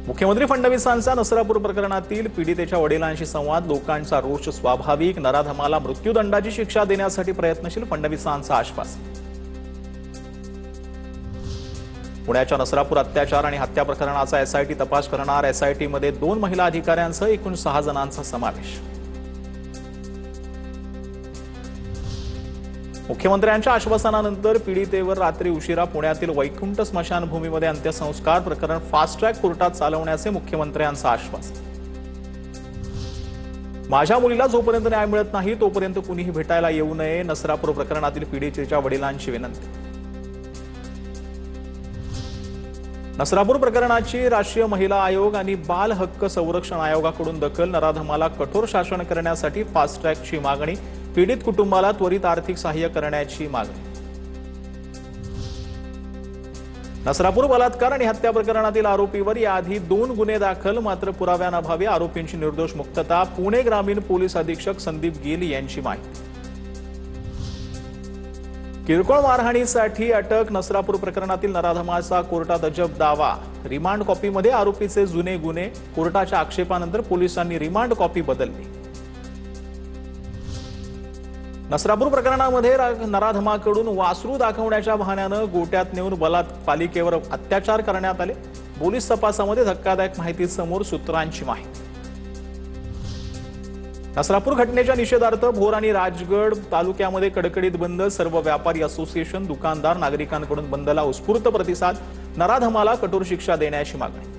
मुख्यमंत्री फडणवीसांचा नसरापूर प्रकरणातील पीडितेच्या वडिलांशी संवाद, लोकांचा रोष स्वाभाविक, नराधमाला मृत्यूदंडाची शिक्षा देण्यासाठी प्रयत्नशील, फडणवीसांचा आश्वासन. पुण्याच्या नसरापूर अत्याचार आणि हत्या प्रकरणाचा एसआयटी तपास करणार, एसआयटीमध्ये 2 महिला अधिकाऱ्यांसह एकूण 6 जणांचा समावेश. मुख्यमंत्र्यांच्या आश्वासनानंतर पीडितेवर रात्री उशिरा पुण्यातील वैकुंठ स्मशानभूमीमध्ये अंत्यसंस्कार, प्रकरण फास्ट ट्रॅक कोर्टात चालवण्याचे मुख्यमंत्र्यांचं आश्वासन. माझ्या मुलीला जोपर्यंत न्याय मिळत नाही तोपर्यंत कुणीही भेटायला येऊ नये, नसरापूर प्रकरणातील पीडितेच्या वडिलांची विनंती. नसरापूर प्रकरणाची राष्ट्रीय महिला आयोग आणि बाल हक्क संरक्षण आयोगाकडून दखल, नराधमाला कठोर शासन करण्यासाठी फास्ट ट्रॅकची मागणी, पीडित कुटुंबाला त्वरित आर्थिक सहाय्य करण्याची मागणी. नसरापूर बलात्कार आणि हत्या प्रकरणातील आरोपीवर याआधी 2 गुन्हे दाखल, मात्र पुराव्याअभावी आरोपींची निर्दोष मुक्तता, पुणे ग्रामीण पोलीस अधीक्षक संदीप गेल यांची माहिती. किरकोळ मारहाणीसाठी अटक, नसरापूर प्रकरणातील नराधमाचा कोर्टात अजब दावा, रिमांड कॉपीमध्ये आरोपीचे जुने गुन्हे, कोर्टाच्या आक्षेपानंतर पोलिसांनी रिमांड कॉपी बदलली. नसरापूर प्रकरणामध्ये नराधमाकडून वासरू दाखवण्याच्या बहाण्यानं गोट्यात नेऊन पालिकेवर अत्याचार करण्यात आले, पोलीस तपासामध्ये धक्कादायक माहिती समोर, सूत्रांची माहिती. नसरापूर घटनेच्या निषेधार्थ भोर आणि राजगड तालुक्यामध्ये कडकडीत बंद, सर्व व्यापारी असोसिएशन, दुकानदार, नागरिकांकडून बंदला उत्स्फूर्त प्रतिसाद, नराधमाला कठोर शिक्षा देण्याची मागणी.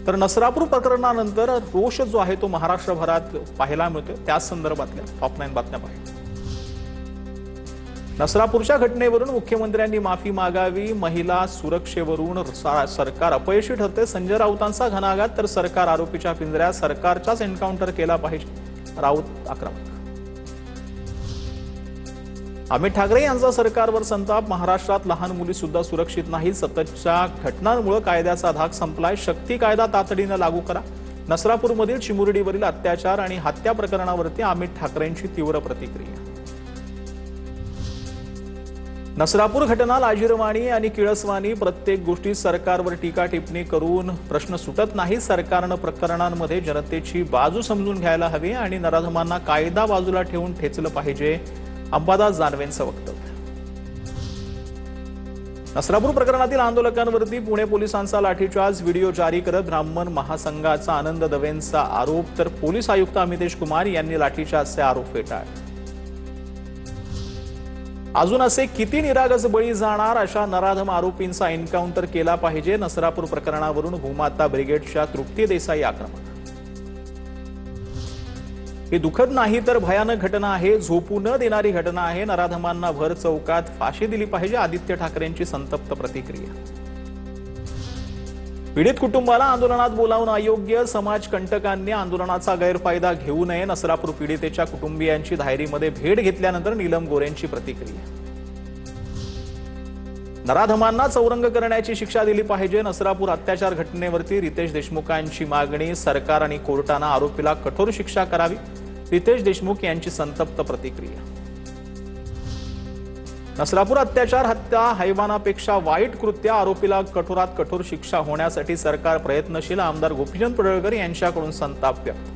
तर नसरापूर प्रकरणानंतर रोष जो आहे तो महाराष्ट्रभरात पाहायला मिळतो, त्याच संदर्भातल्या टॉप 9 बातम्या पाहिल्या. नसरापूरच्या घटनेवरून मुख्यमंत्र्यांनी माफी मागावी, महिला सुरक्षेवरून सरकार अपयशी ठरते, संजय राऊतांचा घणाघात, तर सरकार आरोपीच्या पिंजऱ्यात, सरकारचाच एन्काउंटर केला पाहिजे, राऊत आक्रमक. अमित ठाकरे यांचा सरकारवर संताप, महाराष्ट्रात लहान मुली सुद्धा सुरक्षित नाहीत, सततच्या घटनांमुळे कायद्याचा धाक संपलाय, शक्ती कायदा तातडीने लागू करा. नसरापूरमधील चिमुरडीवरील अत्याचार आणि हत्या प्रकरणावरती अमित ठाकरेंची तीव्र प्रतिक्रिया. नसरापूर घटना लाजिरवाणी आणि किळसवाणी, प्रत्येक गोष्टी सरकारवर टीका टिप्पणी करून प्रश्न सुटत नाही, सरकारनं प्रकरणांमध्ये जनतेची बाजू समजून घ्यायला हवी आणि नराधमांना कायदा बाजूला ठेवून ठेचलं पाहिजे, अंबादास दानवेंचं वक्तव्य. नसरापूर प्रकरणातील आंदोलकांवरती पुणे पोलिसांचा लाठीचार्ज, व्हिडिओ जारी करत ब्राह्मण महासंघाचा आनंद दवेंचा आरोप, तर पोलीस आयुक्त अमितेश कुमार यांनी लाठीचार्जचे आरोप फेटाळले. अजून असे किती निरागस बळी जाणार, अशा नराधम आरोपींचा एन्काउंटर केला पाहिजे, नसरापूर प्रकरणावरून भूमाता ब्रिगेडच्या तृप्ती देसाई आक्रमक. ही दुःखद नाही तर भयानक घटना आहे, झोपू न देणारी घटना आहे, नराधमांना भर चौकात फाशी दिली पाहिजे, आदित्य ठाकरेंची संतप्त प्रतिक्रिया. पीडित कुटुंबाला आंदोलनात बोलावून अयोग्य, समाजकंटकांनी आंदोलनाचा गैरफायदा घेऊ नये, नसरापूर पीडितेच्या कुटुंबियांची धायरीमध्ये भेट घेतल्यानंतर नीलम गोरेंची प्रतिक्रिया. नराधमांना चौरंग करण्याची शिक्षा दिली पाहिजे, नसरापूर अत्याचार घटनेवरती रितेश देशमुखांची मागणी, सरकार आणि कोर्टानं आरोपीला कठोर शिक्षा करावी, रितेश देशमुख यांची संतप्त प्रतिक्रिया. नसरापूर अत्याचार, हत्या हैवानापेक्षा वाईट कृत्य, आरोपीला कठोरात कठोर शिक्षा होण्यासाठी सरकार प्रयत्नशील, आमदार गोपीचंद पडळकर यांच्याकडून संताप व्यक्त.